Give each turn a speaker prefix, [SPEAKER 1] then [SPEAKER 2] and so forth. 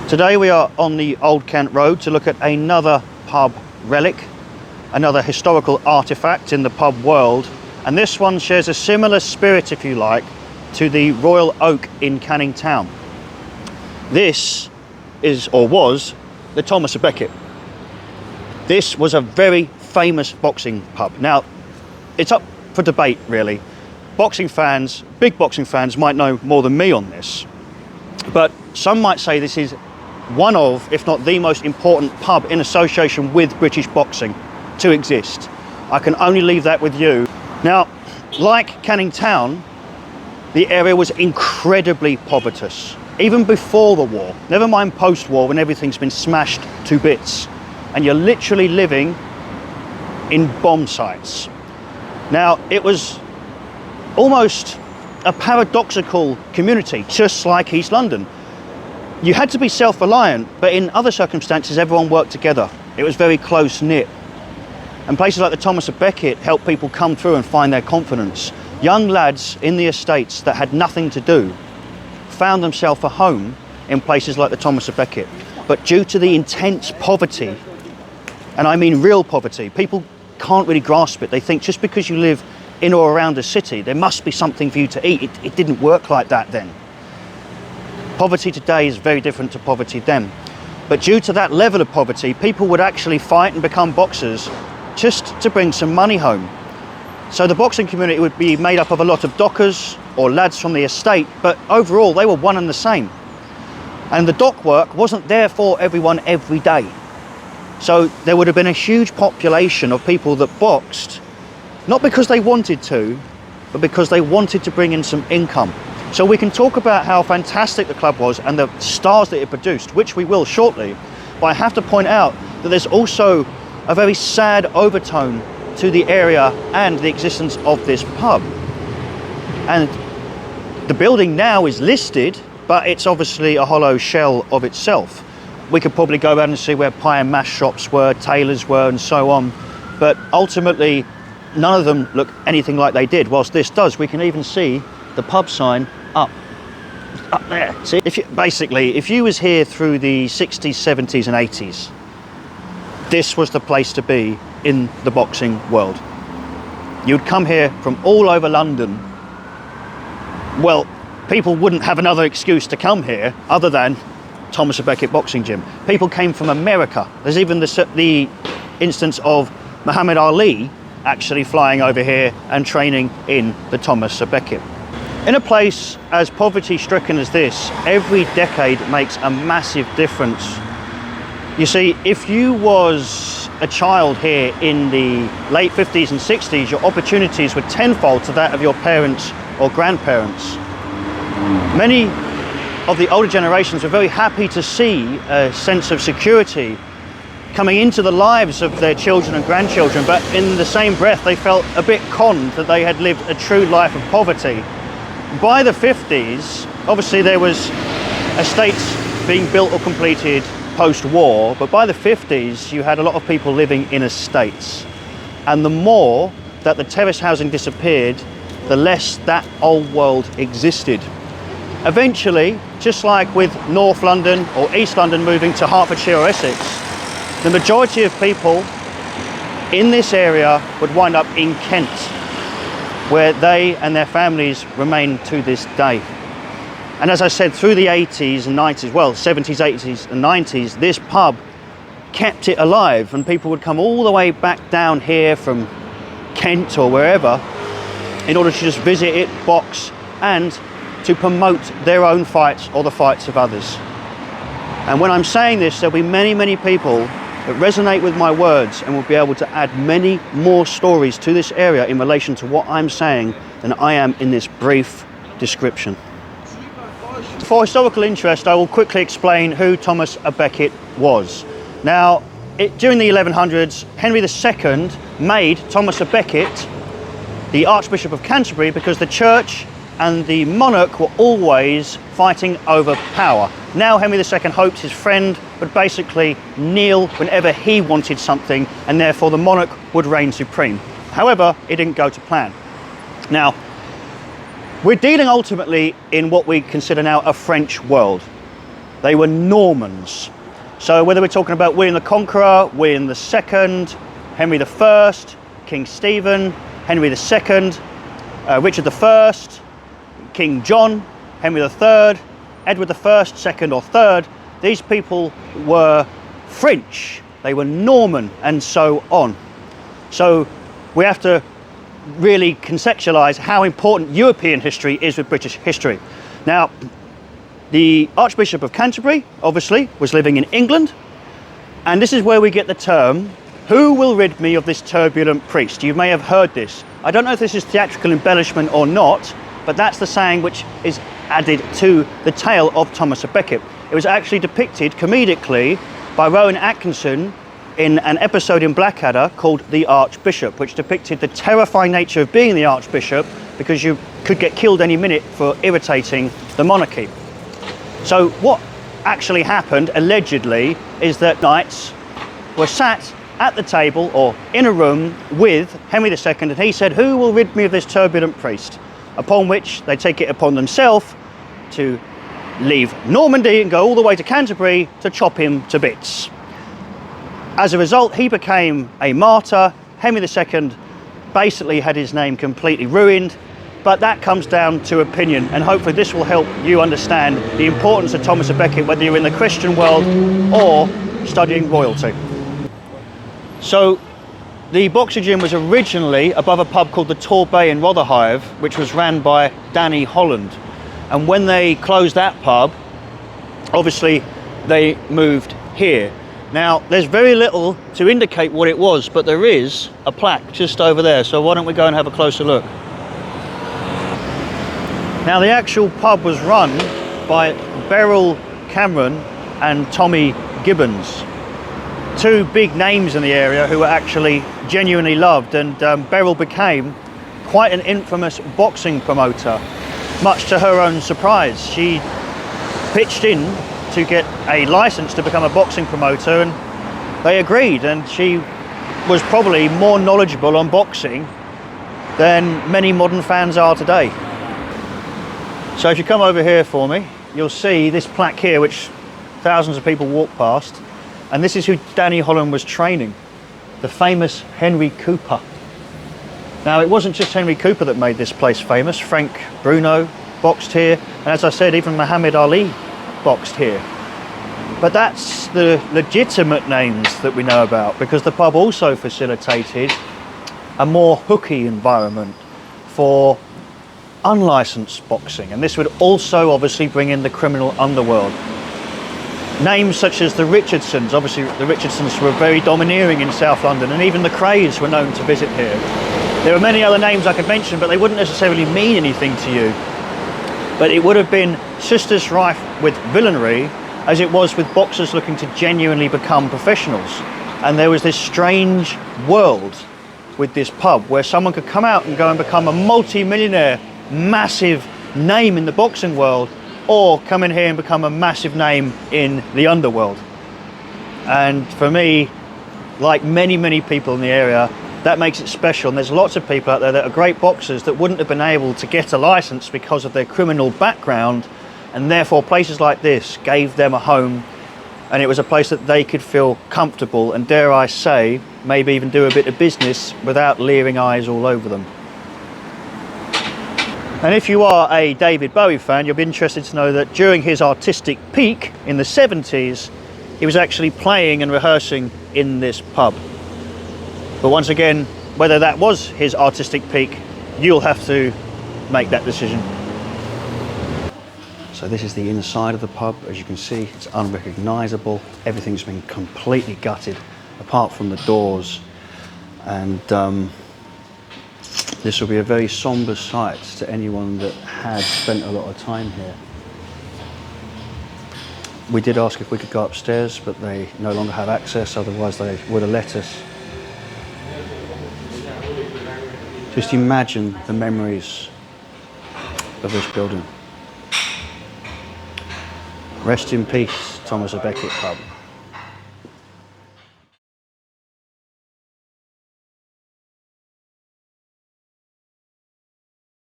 [SPEAKER 1] Today we are on the Old Kent Road to look at another pub relic, another historical artefact in the pub world, and this one shares a similar spirit, if you like, to the Royal Oak in Canning Town. This is, or was, the Thomas of Becket. This was a very famous boxing pub. Now, it's up for debate, really. Boxing fans, big boxing fans, might know more than me on this, but some might say this is one of, if not the most important pub in association with British boxing to exist. I can only leave that with you. Now, like Canning Town, the area was incredibly povertous, even before the war, never mind post-war when everything's been smashed to bits, and you're literally living in bomb sites. Now, it was almost a paradoxical community, just like East London. You had to be self-reliant, but in other circumstances, everyone worked together. It was very close-knit. And places like the Thomas of Becket helped people come through and find their confidence. Young lads in the estates that had nothing to do found themselves a home in places like the Thomas of Becket. But due to the intense poverty, and I mean real poverty, people can't really grasp it. They think just because you live in or around a city, there must be something for you to eat. It didn't work like that then. Poverty today is very different to poverty then. But due to that level of poverty, people would actually fight and become boxers just to bring some money home. So the boxing community would be made up of a lot of dockers or lads from the estate, but overall they were one and the same. And the dock work wasn't there for everyone every day. So there would have been a huge population of people that boxed, not because they wanted to, but because they wanted to bring in some income. So we can talk about how fantastic the club was and the stars that it produced, which we will shortly, but I have to point out that there's also a very sad overtone to the area and the existence of this pub. And the building now is listed, but it's obviously a hollow shell of itself. We could probably go around and see where pie and mash shops were, tailors were, and so on, but ultimately none of them look anything like they did, whilst this does. We can even see the pub sign up there. See, if you was here through the 60s, 70s and 80s, this was the place to be in the boxing world. You'd come here from all over London. Well, people wouldn't have another excuse to come here other than Thomas of Becket Boxing Gym. People came from America. There's even the instance of Muhammad Ali actually flying over here and training in the Thomas of Becket. In a place as poverty-stricken as this, every decade makes a massive difference. You see, if you was a child here in the late 50s and 60s, your opportunities were tenfold to that of your parents or grandparents. Many of the older generations were very happy to see a sense of security coming into the lives of their children and grandchildren, but in the same breath they felt a bit conned that they had lived a true life of poverty. By the 50s, obviously there was estates being built or completed post-war, but by the 50s you had a lot of people living in estates. And the more that the terrace housing disappeared, the less that old world existed. Eventually, just like with North London or East London moving to Hertfordshire or Essex, the majority of people in this area would wind up in Kent, where they and their families remain to this day. And as I said, through the 80s and 90s, well, 70s, 80s and 90s, this pub kept it alive, and people would come all the way back down here from Kent or wherever in order to just visit it, box, and to promote their own fights or the fights of others. And when I'm saying this, there'll be many, many people that resonate with my words and will be able to add many more stories to this area in relation to what I'm saying than I am in this brief description. For historical interest, I will quickly explain who Thomas of Becket was. Now, during the 1100s, Henry II made Thomas of Becket the Archbishop of Canterbury because the church and the monarch were always fighting over power. Now Henry II hoped his friend would basically kneel whenever he wanted something, and therefore the monarch would reign supreme. However, it didn't go to plan. Now, we're dealing ultimately in what we consider now a French world. They were Normans. So whether we're talking about William the Conqueror, William II, Henry I, King Stephen, Henry II, Richard I, King John, Henry III, Edward I, II or III, these people were French, they were Norman, and so on. So we have to really contextualise how important European history is with British history. Now, the Archbishop of Canterbury, obviously, was living in England, and this is where we get the term, "Who will rid me of this turbulent priest?" You may have heard this. I don't know if this is theatrical embellishment or not, but that's the saying which is added to the tale of Thomas a Becket. It was actually depicted comedically by Rowan Atkinson in an episode in Blackadder called The Archbishop, which depicted the terrifying nature of being the Archbishop because you could get killed any minute for irritating the monarchy. So what actually happened, allegedly, is that knights were sat at the table or in a room with Henry II, and he said, "Who will rid me of this turbulent priest?" Upon which they take it upon themselves to leave Normandy and go all the way to Canterbury to chop him to bits. As a result, he became a martyr. Henry II basically had his name completely ruined, but that comes down to opinion, and hopefully this will help you understand the importance of Thomas a Becket, whether you're in the Christian world or studying royalty. So the boxing gym was originally above a pub called the Torbay in Rotherhithe, which was ran by Danny Holland. And when they closed that pub, obviously they moved here. Now, there's very little to indicate what it was, but there is a plaque just over there. So why don't we go and have a closer look? Now, the actual pub was run by Beryl Cameron and Tommy Gibbons, two big names in the area who were actually genuinely loved, and Beryl became quite an infamous boxing promoter, much to her own surprise. She pitched in to get a license to become a boxing promoter, and they agreed, and she was probably more knowledgeable on boxing than many modern fans are today. So if you come over here for me, you'll see this plaque here which thousands of people walk past, and this is who Danny Holland was training, the famous Henry Cooper. Now, it wasn't just Henry Cooper that made this place famous. Frank Bruno boxed here, and as I said, even Muhammad Ali boxed here. But that's the legitimate names that we know about, because the pub also facilitated a more hooky environment for unlicensed boxing, and this would also obviously bring in the criminal underworld. Names such as the Richardsons, obviously the Richardsons were very domineering in South London, and even the Crays were known to visit here. There are many other names I could mention, but they wouldn't necessarily mean anything to you. But it would have been just as rife with villainy as it was with boxers looking to genuinely become professionals. And there was this strange world with this pub where someone could come out and go and become a multi-millionaire, massive name in the boxing world, or come in here and become a massive name in the underworld. And for me, like many people in the area, that makes it special. And there's lots of people out there that are great boxers that wouldn't have been able to get a license because of their criminal background, and therefore places like this gave them a home, and it was a place that they could feel comfortable and, dare I say, maybe even do a bit of business without leering eyes all over them. And if you are a David Bowie fan, you'll be interested to know that during his artistic peak in the 70s, he was actually playing and rehearsing in this pub. But once again, whether that was his artistic peak, you'll have to make that decision. So this is the inside of the pub. As you can see, it's unrecognisable. Everything's been completely gutted, apart from the doors. And this will be a very sombre sight to anyone that had spent a lot of time here. We did ask if we could go upstairs, but they no longer have access, otherwise they would have let us. Just imagine the memories of this building. Rest in peace, Thomas a Becket pub.